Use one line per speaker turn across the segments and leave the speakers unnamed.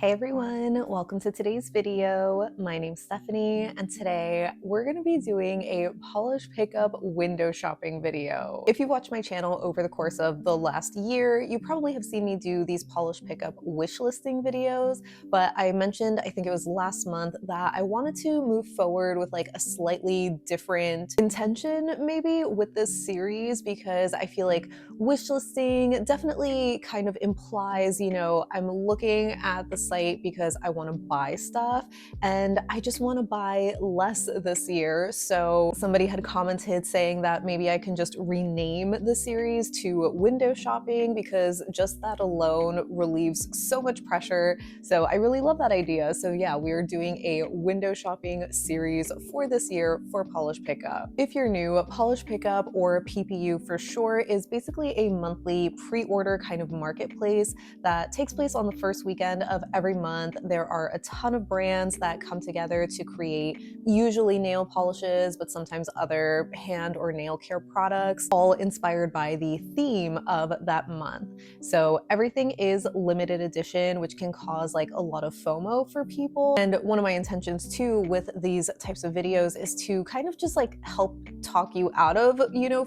Hey everyone, welcome to today's video. My name's Stephanie, and today we're going to be doing a polish pickup window shopping video. If you've watched my channel over the course of the last year, you probably have seen me do these polish pickup wish listing videos, but I mentioned, I think it was last month, that I wanted to move forward with like a slightly different intention maybe with this series, because I feel like wish listing definitely kind of implies, I'm looking at the site because I want to buy stuff and I just want to buy less this year. So somebody had commented saying that maybe I can just rename the series to window shopping, because just that alone relieves so much pressure. So I really love that idea. So yeah, we're doing a window shopping series for this year for Polish Pickup. If you're new, Polish Pickup, or PPU for short, is basically a monthly pre-order kind of marketplace that takes place on the first weekend of every month. There are a ton of brands that come together to create usually nail polishes, but sometimes other hand or nail care products, all inspired by the theme of that month. So everything is limited edition, which can cause like a lot of FOMO for people. And one of my intentions too with these types of videos is to kind of just like help talk you out of,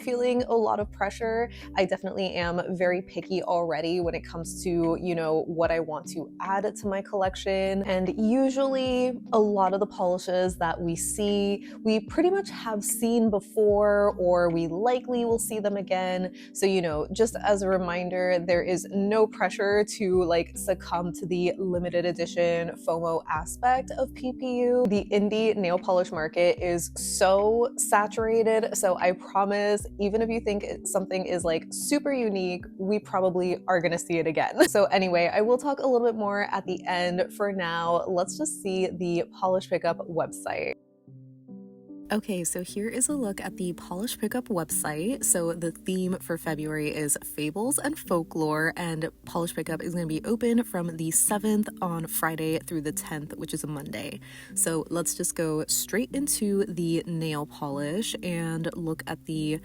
feeling a lot of pressure. I definitely am very picky already when it comes to, what I want to add to my collection. And usually a lot of the polishes that we see, we pretty much have seen before, or we likely will see them again. So, just as a reminder, there is no pressure to like succumb to the limited edition FOMO aspect of PPU. The indie nail polish market is so saturated. So I promise, even if you think something is like super unique, we probably are gonna see it again. So anyway, I will talk a little bit more at the end. For now, let's just see the Polish Pickup website. Okay, so here is a look at the Polish Pickup website. So the theme for February is Fables and Folklore, and Polish Pickup is going to be open from the 7th on Friday through the 10th, which is a Monday. So let's just go straight into the nail polish and look at the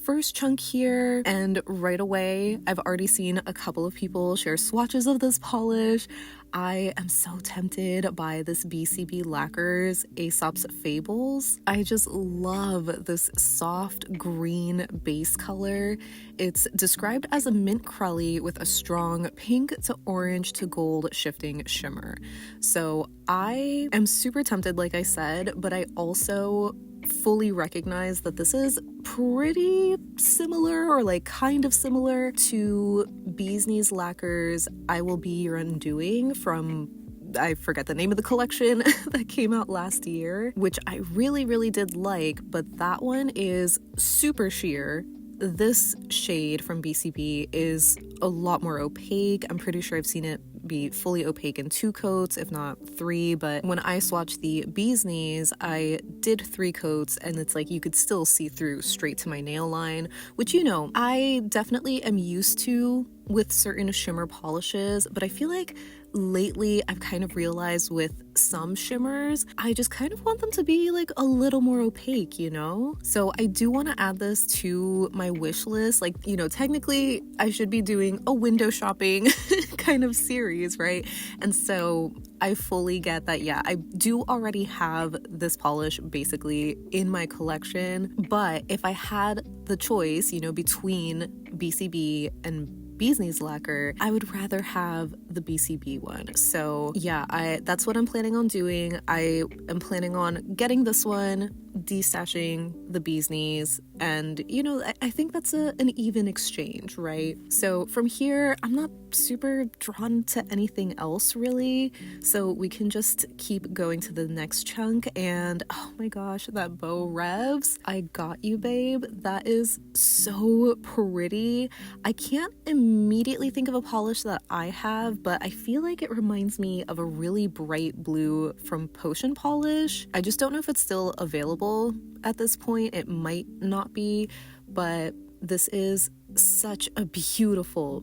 first chunk here. And right away, I've already seen a couple of people share swatches of this polish. I am so tempted by this BCB Lacquers Aesop's Fables. I just love this soft green base color. It's described as a mint crully with a strong pink to orange to gold shifting shimmer. So I am super tempted, like I said, but I also fully recognize that this is pretty similar, or like kind of similar to Bee's Knees Lacquer's I Will Be Your Undoing from, I forget the name of the collection that came out last year, which I really did like, but that one is super sheer. This shade from BCB is a lot more opaque. I'm pretty sure I've seen it be fully opaque in 2 coats, if not 3, but when I swatched the Bee's Knees, I did 3 coats, and it's like you could still see through straight to my nail line, which, I definitely am used to with certain shimmer polishes, but I feel like lately I've kind of realized with some shimmers, I just kind of want them to be like a little more opaque, So I do want to add this to my wish list. Like, technically I should be doing a window shopping kind of series, right? And so I fully get that, yeah, I do already have this polish basically in my collection, but if I had the choice, between BCB and Bee's Knees Lacquer, I would rather have the BCB one. So yeah, that's what I'm planning on doing. I am planning on getting this one, destashing the Bee's Knees, and I think that's an even exchange, right? So from here, I'm not super drawn to anything else really, so we can just keep going to the next chunk. And oh my gosh, that bow revs, I got you, babe. That is so pretty. I can't immediately think of a polish that I have, but I feel like it reminds me of a really bright blue from Potion Polish. I just don't know if it's still available at this point. It might not be, but this is such a beautiful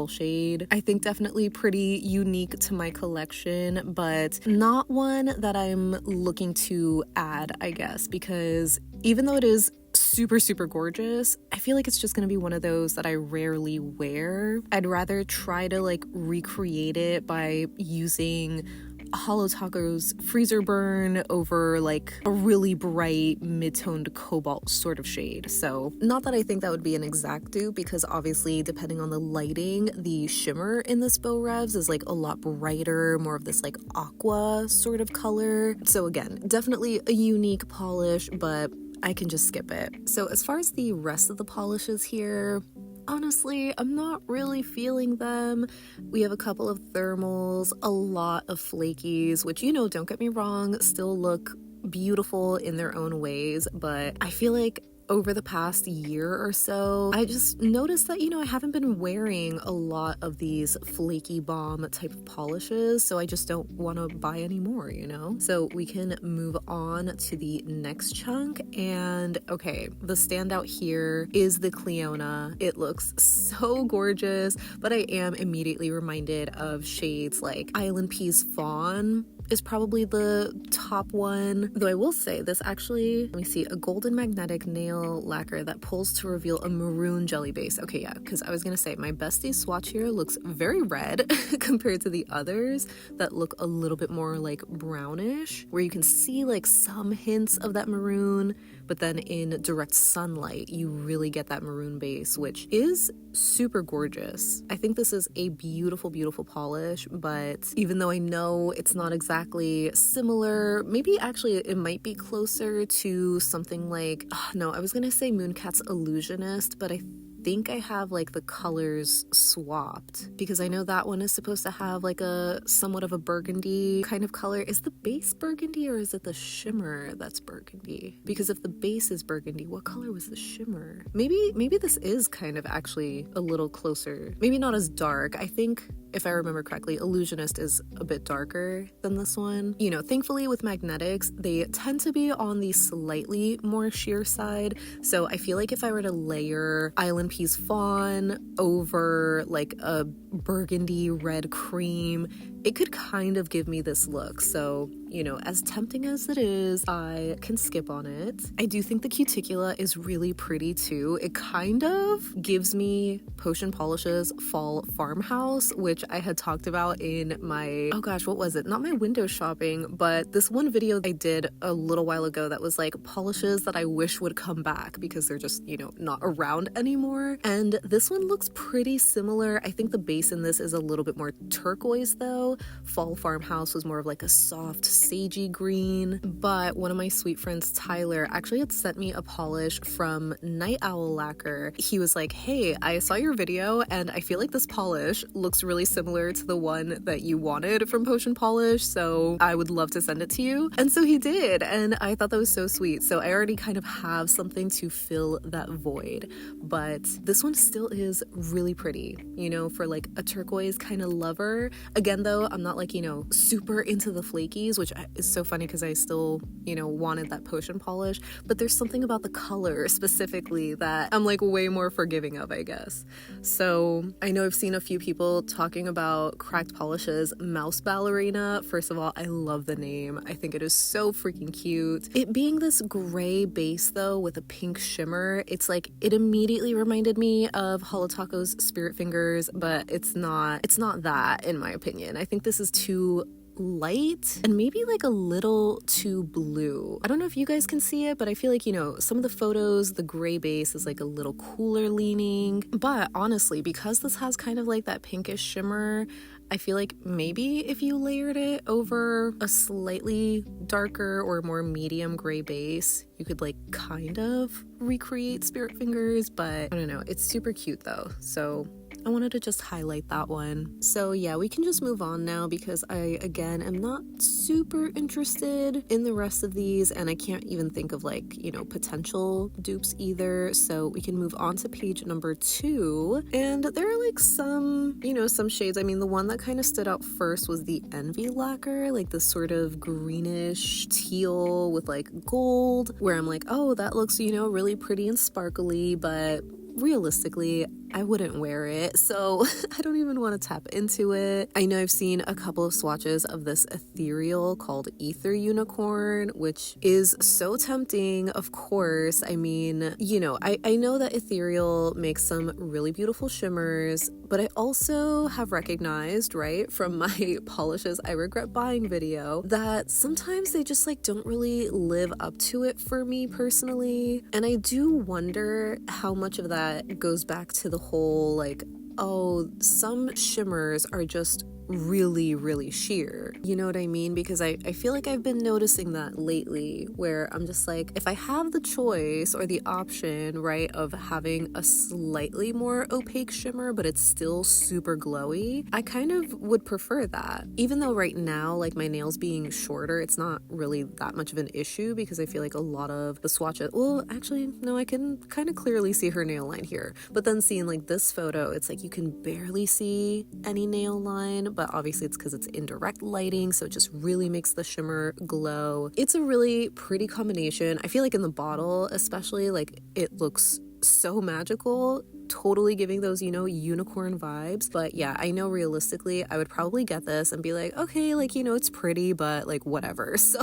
shade. I think definitely pretty unique to my collection, but not one that I'm looking to add, I guess, because even though it is super, super gorgeous. I feel like it's just gonna be one of those that I rarely wear. I'd rather try to like recreate it by using Holo Taco's Freezer Burn over like a really bright mid-toned cobalt sort of shade. So not that I think that would be an exact dupe, because obviously depending on the lighting, the shimmer in this Bow Revs is like a lot brighter, more of this like aqua sort of color. So again, definitely a unique polish, but I can just skip it. So as far as the rest of the polishes here, honestly, I'm not really feeling them. We have a couple of thermals, a lot of flakies, which, you know, don't get me wrong, still look beautiful in their own ways, but I feel like over the past year or so, I just noticed that, you know, I haven't been wearing a lot of these flaky bomb type of polishes, so I just don't want to buy any more, you know? So we can move on to the next chunk, and okay, the standout here is the Cleona. It looks so gorgeous, but I am immediately reminded of shades like Island Peas Fawn is probably the top one, though I will say this actually, let me see, a golden magnetic nail lacquer that pulls to reveal a maroon jelly base. Okay, yeah, because I was gonna say my bestie swatch here looks very red compared to the others that look a little bit more like brownish, where you can see like some hints of that maroon, but then in direct sunlight you really get that maroon base, which is super gorgeous. I think this is a beautiful, beautiful polish, but even though I know it's not exactly similar, maybe actually it might be closer to something like, no, I was gonna say Mooncat's Illusionist, but I think I have like the colors swapped, because I know that one is supposed to have like a somewhat of a burgundy kind of color. Is the base burgundy or is it the shimmer that's burgundy? Because if the base is burgundy, what color was the shimmer? Maybe this is kind of actually a little closer, maybe not as dark. I think if I remember correctly, Illusionist is a bit darker than this one. You know, thankfully with magnetics, they tend to be on the slightly more sheer side. So I feel like if I were to layer Island Peas Fawn over like a burgundy red cream, it could kind of give me this look. So, you know, as tempting as it is, I can skip on it. I do think the cuticula is really pretty too. It kind of gives me Potion Polish's Fall Farmhouse, which I had talked about in my, oh gosh, what was it? Not my window shopping, but this one video I did a little while ago that was like polishes that I wish would come back because they're just, you know, not around anymore. And this one looks pretty similar. I think the base in this is a little bit more turquoise though. Fall Farmhouse was more of like a soft sagey green, but one of my sweet friends, Tyler, actually had sent me a polish from Night Owl Lacquer. He was like, hey, I saw your video and I feel like this polish looks really similar to the one that you wanted from Potion Polish, so I would love to send it to you. And so he did, and I thought that was so sweet. So I already kind of have something to fill that void, but this one still is really pretty, you know, for like a turquoise kind of lover. Again though, I'm not like, you know, super into the flakies, which is so funny because I still, you know, wanted that Potion Polish, but there's something about the color specifically that I'm like way more forgiving of, I guess. So I know I've seen a few people talking about Cracked Polish's Mouse Ballerina. First of all, I love the name. I think it is so freaking cute. It being this gray base though with a pink shimmer, it's like it immediately reminded me of Holo Taco's Spirit Fingers, but it's not that in my opinion. I think this is too light and maybe like a little too blue. I don't know if you guys can see it, but I feel like, you know, some of the photos, the gray base is like a little cooler leaning, but honestly, because this has kind of like that pinkish shimmer, I feel like maybe if you layered it over a slightly darker or more medium gray base, you could like kind of recreate Spirit Fingers, but I don't know, it's super cute though, so I wanted to just highlight that one. So yeah, we can just move on now because I, again, am not super interested in the rest of these, and I can't even think of like, you know, potential dupes either. So we can move on to page number 2. And there are like some, you know, some shades. I mean, the one that kind of stood out first was the Envy Lacquer, like this sort of greenish teal with like gold, where I'm like, oh, that looks, you know, really pretty and sparkly, but realistically, I wouldn't wear it, so I don't even want to tap into it. I know I've seen a couple of swatches of this ethereal called Ether Unicorn, which is so tempting, of course. I mean, you know, I know that ethereal makes some really beautiful shimmers, but I also have recognized, right, from my polishes I regret buying video, that sometimes they just like don't really live up to it for me personally. And I do wonder how much of that goes back to the whole like, oh, some shimmers are just really sheer. You know what I mean? Because I feel like I've been noticing that lately, where I'm just like, if I have the choice or the option, right, of having a slightly more opaque shimmer, but it's still super glowy, I kind of would prefer that. Even though right now, like my nails being shorter, it's not really that much of an issue because I feel like a lot of the swatches, well, actually, no, I can kind of clearly see her nail line here. But then seeing like this photo, it's like you can barely see any nail line, but obviously it's because it's indirect lighting, so it just really makes the shimmer glow. It's a really pretty combination. I feel like in the bottle especially, like it looks so magical, totally giving those, you know, unicorn vibes. But yeah, I know realistically I would probably get this and be like, okay, like, you know, it's pretty, but like whatever. So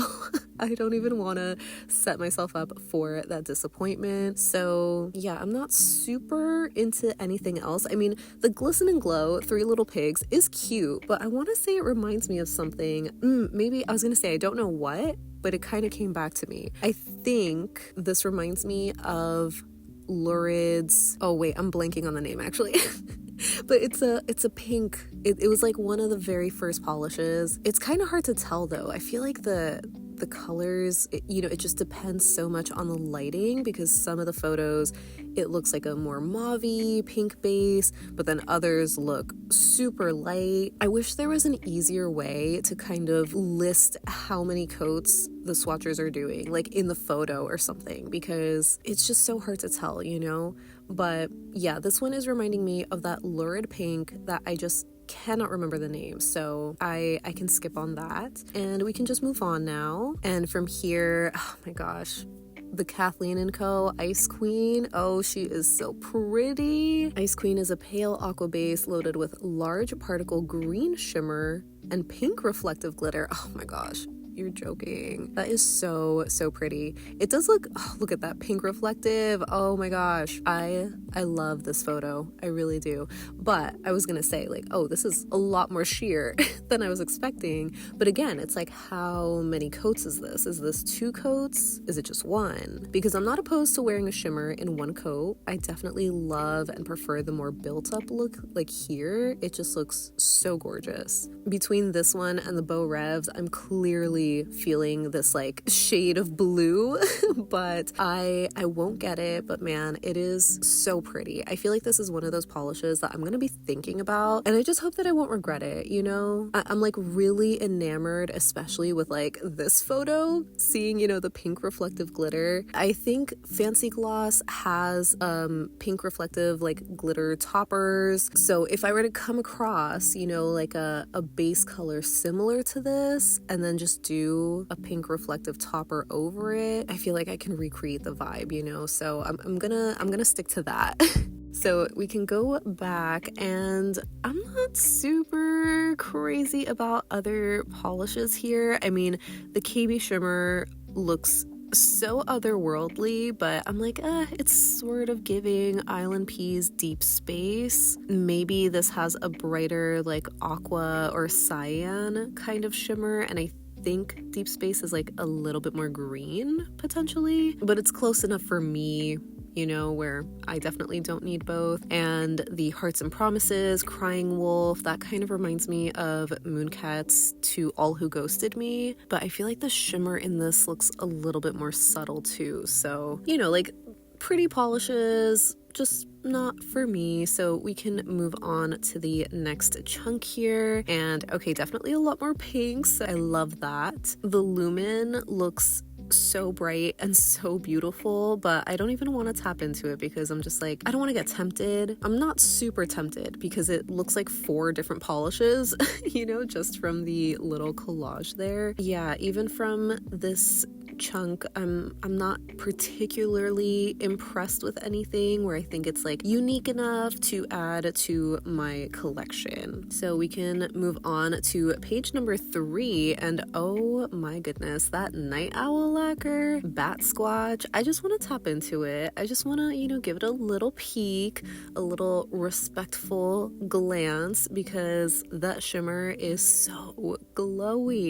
I don't even want to set myself up for that disappointment. So yeah, I'm not super into anything else. I mean, the Glisten and Glow Three Little Pigs is cute, but I want to say it reminds me of something. Maybe I was gonna say I don't know what, but it kind of came back to me. I think this reminds me of Lurid's, oh wait, I'm blanking on the name actually. But it's a pink. It was like one of the very first polishes. It's kind of hard to tell though. I feel like the colors, you know, it just depends so much on the lighting, because some of the photos it looks like a more mauve-y pink base, but then others look super light. I wish there was an easier way to kind of list how many coats the swatchers are doing, like in the photo or something, because it's just so hard to tell, you know. But yeah, this one is reminding me of that lurid pink that I just cannot remember the name, so I can skip on that and we can just move on now. And from here, oh my gosh, the Kathleen & Co. Ice Queen. Oh, she is so pretty. Ice Queen is a pale aqua base loaded with large particle green shimmer and pink reflective glitter. Oh my gosh, you're joking. That is so pretty. It does look, oh, look at that pink reflective. Oh my gosh, I love this photo. I really do. But I was gonna say like, oh, this is a lot more sheer than I was expecting. But again, it's like, how many coats is this? Is this 2 coats? Is it just 1? Because I'm not opposed to wearing a shimmer in 1 coat. I definitely love and prefer the more built up look. Like here, it just looks so gorgeous. Between this one and the Beau Revs, I'm clearly feeling this like shade of blue, but I won't get it. But man, it is so pretty. I feel like this is one of those polishes that I'm gonna be thinking about, and I just hope that I won't regret it, you know. I'm like really enamored, especially with like this photo, seeing, you know, the pink reflective glitter. I think Fancy Gloss has pink reflective like glitter toppers, so if I were to come across, you know, like a base color similar to this and then just do a pink reflective topper over it, I feel like I can recreate the vibe, you know. So I'm gonna stick to that. So we can go back, and I'm not super crazy about other polishes here. I mean, the KB shimmer looks so otherworldly, but I'm like, it's sort of giving Island Peas Deep Space. Maybe this has a brighter like aqua or cyan kind of shimmer, and I think Deep Space is like a little bit more green potentially, but it's close enough for me, you know, where I definitely don't need both. And the Hearts and Promises, Crying Wolf, that kind of reminds me of Mooncat's To All Who Ghosted Me, but I feel like the shimmer in this looks a little bit more subtle too. So, you know, like pretty polishes, just not for me. So we can move on to the next chunk here. And okay, definitely a lot more pinks. I love that. The Lumen looks so bright and so beautiful, but I don't even want to tap into it because I'm just like, I don't want to get tempted. I'm not super tempted because it looks like 4 different polishes, you know, just from the little collage there. Yeah, even from this chunk, I'm not particularly impressed with anything where I think it's like unique enough to add to my collection. So we can move on to page number 3, and oh my goodness, that night owl lacquer, bat squatch, I just want to tap into it. I just want to, you know, give it a little peek, a little respectful glance, because that shimmer is so glowy.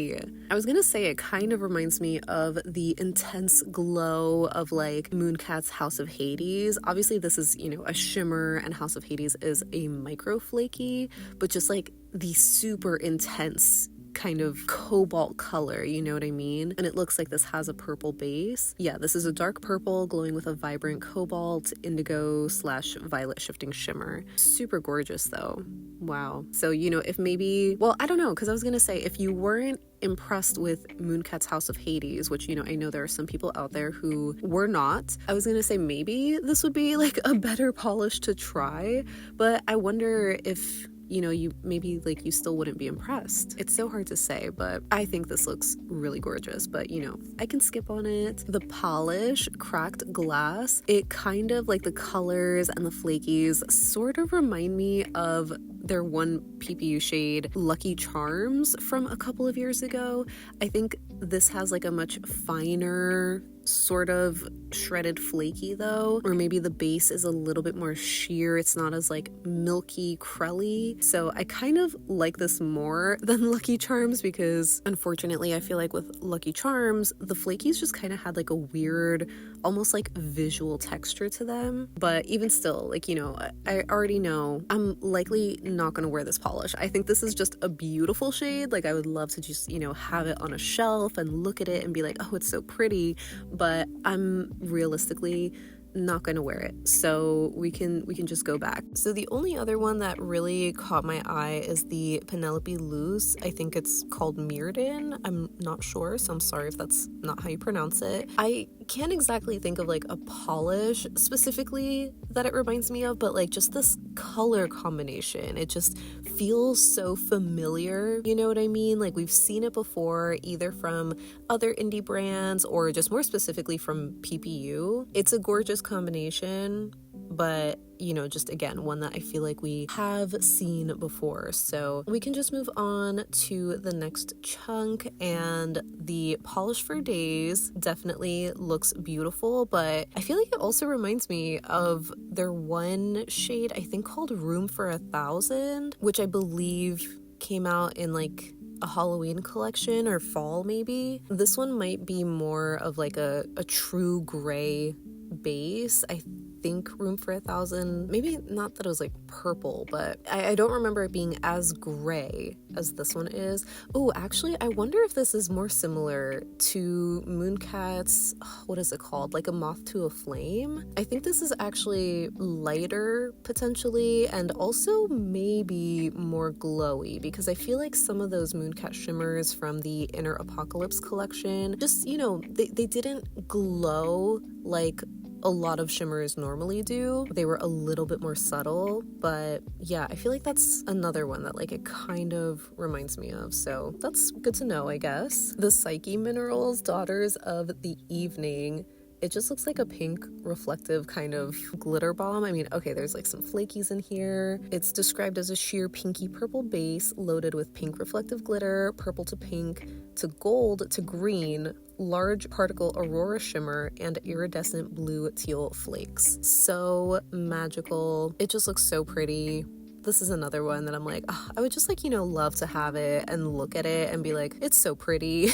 I was gonna say it kind of reminds me of the intense glow of like Mooncat's House of Hades. Obviously this is, you know, a shimmer, and House of Hades is a micro flaky, but just like the super intense kind of cobalt color, you know what I mean? And it looks like this has a purple base. Yeah, this is a dark purple glowing with a vibrant cobalt, indigo / violet shifting shimmer. Super gorgeous though. Wow. So, you know, if maybe, well, I don't know, because I was gonna say, if you weren't impressed with Mooncat's House of Hades, which, you know, I know there are some people out there who were not, I was gonna say maybe this would be like a better polish to try, but I wonder if, you know, you maybe like you still wouldn't be impressed. It's so hard to say, but I think this looks really gorgeous, but you know, I can skip on it. The polish, cracked glass, it kind of like the colors and the flakies sort of remind me of their one PPU shade, Lucky Charms, from a couple of years ago. I think this has like a much finer sort of shredded flaky though, or maybe the base is a little bit more sheer. It's not as like milky crelly. So I kind of like this more than Lucky Charms, because unfortunately I feel like with Lucky Charms the flakies just kind of had like a weird, almost like visual texture to them. But even still, like, you know, I already know I'm likely not gonna wear this polish. I think this is just a beautiful shade. Like I would love to just, you know, have it on a shelf and look at it and be like, oh, it's so pretty, but I'm realistically not gonna wear it, so we can just go back. So the only other one that really caught my eye is the Penelope Loose. I think it's called Mirrodin. I'm not sure, so I'm sorry if that's not how you pronounce it. I can't exactly think of like a polish specifically that it reminds me of, but like just this color combination, it just feels so familiar, you know what I mean? Like we've seen it before, either from other indie brands or just more specifically from PPU. It's a gorgeous combination, but you know, just again, one that I feel like we have seen before. So we can just move on to the next chunk, and the Polish for Days definitely looks beautiful, but I feel like it also reminds me of their one shade, I think called Room for 1,000, which I believe came out in like a Halloween collection or fall maybe. This one might be more of like a true gray base. I think Room for 1,000, maybe not that it was like purple, but I don't remember it being as gray as this one is. Oh, actually, I wonder if this is more similar to Mooncat's, what is it called? Like a Moth to a Flame? I think this is actually lighter potentially, and also maybe more glowy, because I feel like some of those Mooncat shimmers from the Inner Apocalypse collection, just, you know, they didn't glow like a lot of shimmers normally do. They were a little bit more subtle, but yeah, I feel like that's another one that like it kind of reminds me of, so that's good to know, I guess. The Psyche Minerals Daughters of the Evening, it just looks like a pink reflective kind of glitter bomb. I mean, okay, there's like some flakies in here. It's described as a sheer pinky purple base loaded with pink reflective glitter, purple to pink to gold to green, large particle aurora shimmer, and iridescent blue teal flakes. So magical. It just looks so pretty. This is another one that I'm like, oh, I would just like, you know, love to have it and look at it and be like, it's so pretty.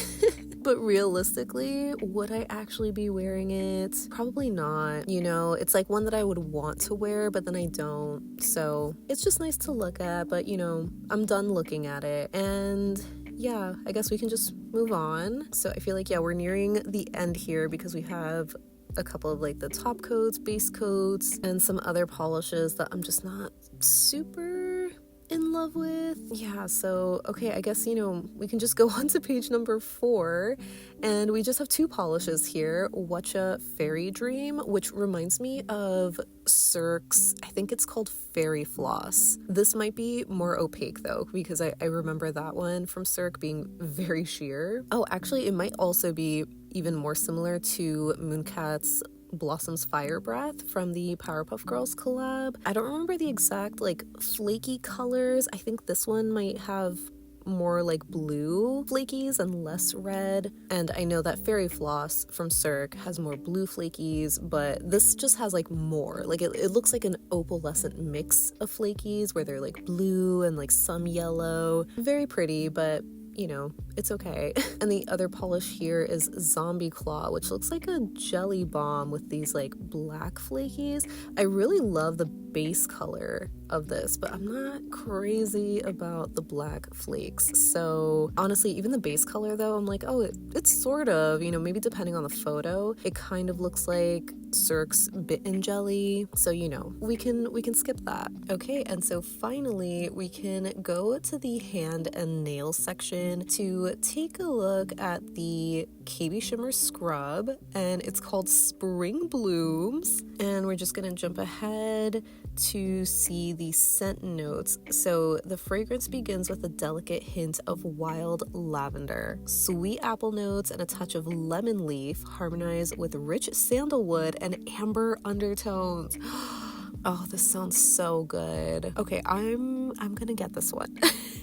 But realistically, would I actually be wearing it? Probably not. You know, it's like one that I would want to wear, but then I don't. So it's just nice to look at, but you know, I'm done looking at it. And yeah, I guess we can just move on. So I feel like, yeah, we're nearing the end here because we have a couple of like the top coats, base coats, and some other polishes that I'm just not super in love with. Yeah, so okay, I guess, you know, we can just go on to page number 4, and we just have 2 polishes here. Whatcha Fairy Dream, which reminds me of Cirque's, I think it's called Fairy Floss. This might be more opaque though, because I remember that one from Cirque being very sheer. Oh, actually, it might also be even more similar to Mooncat's Blossom's Fire Breath from the Powerpuff Girls collab. I don't remember the exact like flaky colors. I think this one might have more like blue flakies and less red. And I know that Fairy Floss from Cirque has more blue flakies, but this just has like more. Like it looks like an opalescent mix of flakies where they're like blue and like some yellow. Very pretty, but you know, it's okay. And the other polish here is Zombie Claw, which looks like a jelly bomb with these like black flakies. I really love the base color of this, but I'm not crazy about the black flakes. So honestly, even the base color though, I'm like, oh, it's sort of, you know, maybe depending on the photo, it kind of looks like Cirque's Bitten Jelly. So, you know, we can skip that. Okay, and so finally we can go to the hand and nail section to take a look at the KB Shimmer scrub, and it's called Spring Blooms, and we're just gonna jump ahead to see the scent notes. So the fragrance begins with a delicate hint of wild lavender. Sweet apple notes and a touch of lemon leaf harmonize with rich sandalwood and amber undertones. Oh, this sounds so good. Okay, I'm gonna get this one.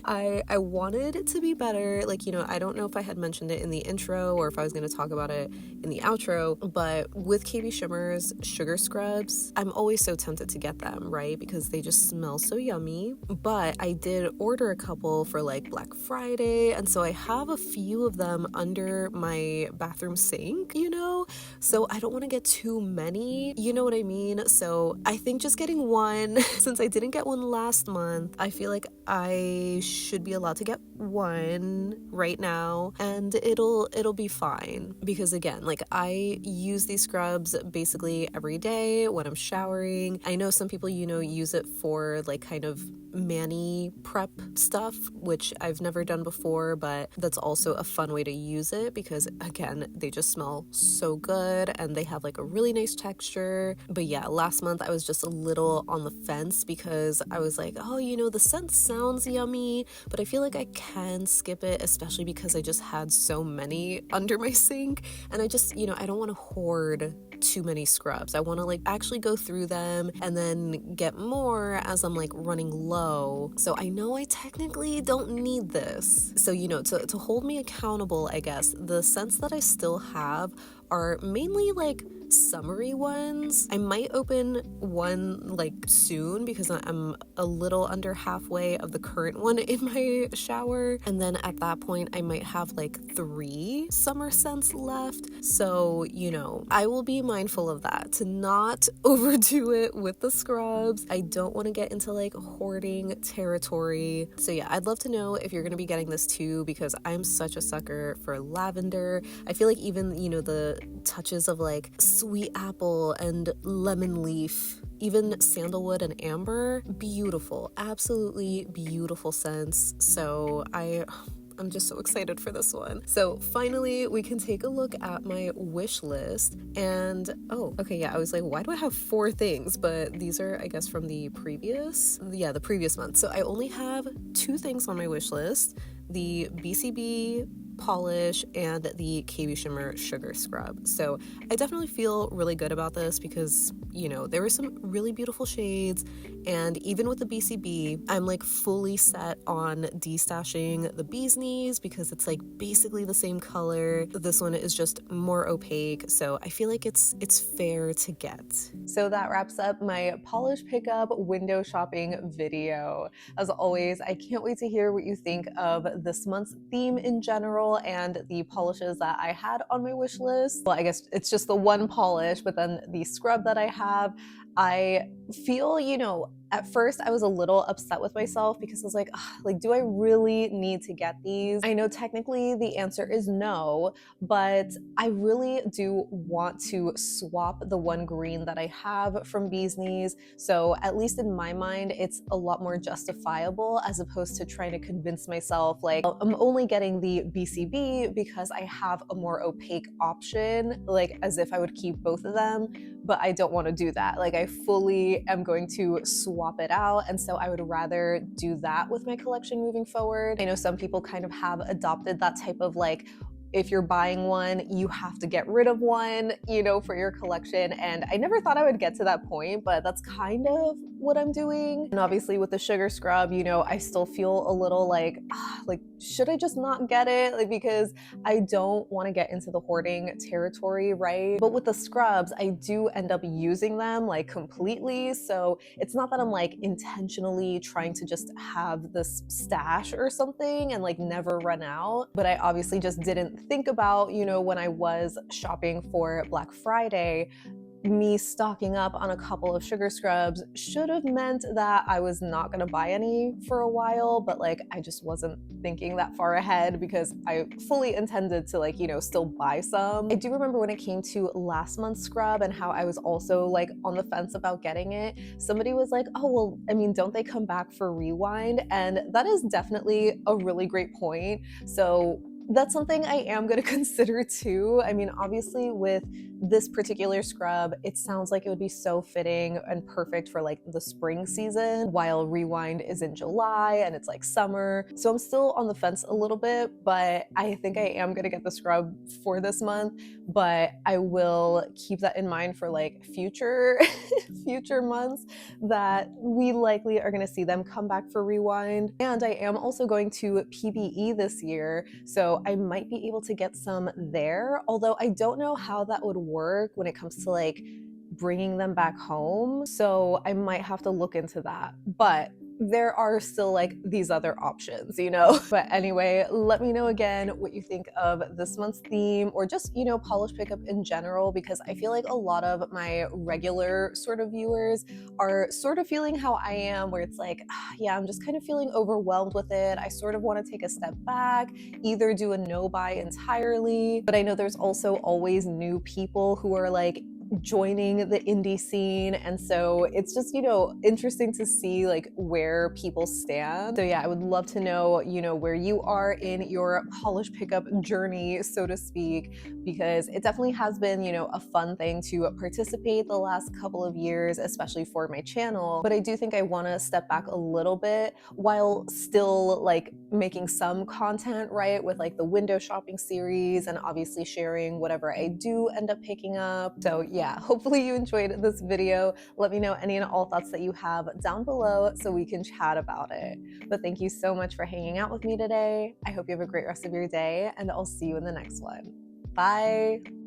I wanted it to be better. Like, you know, I don't know if I had mentioned it in the intro or if I was gonna talk about it in the outro, but with KB Shimmer's sugar scrubs, I'm always so tempted to get them, right? Because they just smell so yummy. But I did order a couple for like Black Friday, and so I have a few of them under my bathroom sink, you know? So I don't want to get too many, you know what I mean? So I think just getting one, since I didn't get one last month, I feel like I should be allowed to get one right now, and it'll be fine. Because again, like I use these scrubs basically every day when I'm showering. I know some people, you know, use it for like kind of mani prep stuff, which I've never done before, but that's also a fun way to use it because again, they just smell so good and they have like a really nice texture. But yeah, last month I was just a little on the fence because I was like, oh, you know, the scent sounds yummy, but I feel like I can skip it, especially because I just had so many under my sink, and I just, you know, I don't want to hoard too many scrubs. I want to like actually go through them and then get more as I'm like running low. So I know I technically don't need this. So, you know, to hold me accountable, I guess, the scents that I still have are mainly like summery ones. I might open one like soon because I'm a little under halfway of the current one in my shower, and then at that point I might have like 3 summer scents left. So, you know, I will be mindful of that to not overdo it with the scrubs. I don't want to get into like hoarding territory. So yeah, I'd love to know if you're gonna be getting this too, because I'm such a sucker for lavender. I feel like even, you know, the touches of like sweet apple and lemon leaf, even sandalwood and amber, beautiful, absolutely beautiful scents. So I'm just so excited for this one. So finally, we can take a look at my wish list. And oh, okay, yeah, I was like, why do I have 4 things? But these are, I guess, from the previous month. So I only have 2 things on my wish list: the BCB polish and the KB Shimmer sugar scrub. So I definitely feel really good about this because, you know, there were some really beautiful shades, and even with the BCB, I'm like fully set on destashing the bee's knees because it's like basically the same color. This one is just more opaque, so I feel like it's fair to get. So that wraps up my polish pickup window shopping video. As always, I can't wait to hear what you think of this month's theme in general and the polishes that I had on my wish list. Well, I guess it's just the one polish, but then the scrub that I have. I feel, at first I was a little upset with myself because I was like, "Ugh, like, do I really need to get these?" I know technically the answer is no, but I really do want to swap the one green that I have from Bee's Knees. So at least in my mind, it's a lot more justifiable as opposed to trying to convince myself like I'm only getting the BCB because I have a more opaque option, like as if I would keep both of them, but I don't want to do that. Like I fully am going to swap it out. And so I would rather do that with my collection moving forward. I know some people kind of have adopted that type of like, if you're buying one, you have to get rid of one, for your collection. And I never thought I would get to that point, but that's kind of what I'm doing. And obviously with the sugar scrub, I still feel a little like, like, should I just not get it? Like, because I don't want to get into the hoarding territory, right? But with the scrubs, I do end up using them like completely. So it's not that I'm like intentionally trying to just have this stash or something and like never run out. But I obviously just didn't think about, when I was shopping for Black Friday, me stocking up on a couple of sugar scrubs should have meant that I was not gonna buy any for a while, but like I just wasn't thinking that far ahead because I fully intended to like, still buy some. I do remember when it came to last month's scrub and how I was also like on the fence about getting it. Somebody was like, oh, well, I mean, don't they come back for rewind? And that is definitely a really great point. So that's something I am going to consider too. I mean, obviously with this particular scrub, it sounds like it would be so fitting and perfect for like the spring season, while Rewind is in July and it's like summer. So I'm still on the fence a little bit, but I think I am going to get the scrub for this month, but I will keep that in mind for like future future months that we likely are going to see them come back for Rewind. And I am also going to PBE this year, so I might be able to get some there, although I don't know how that would work when it comes to like bringing them back home. So I might have to look into that. But there are still like these other options, But anyway, let me know again what you think of this month's theme or just, polish pickup in general, because I feel like a lot of my regular sort of viewers are sort of feeling how I am, where it's like, yeah, I'm just kind of feeling overwhelmed with it. I sort of want to take a step back, either do a no buy entirely. But I know there's also always new people who are like joining the indie scene, and so it's just interesting to see like where people stand. So yeah, I would love to know where you are in your polish pickup journey, so to speak, because it definitely has been a fun thing to participate the last couple of years, especially for my channel. But I do think I want to step back a little bit while still like making some content, right, with like the window shopping series and obviously sharing whatever I do end up picking up. So yeah, hopefully you enjoyed this video. Let me know any and all thoughts that you have down below so we can chat about it. But thank you so much for hanging out with me today. I hope you have a great rest of your day, and I'll see you in the next one. Bye!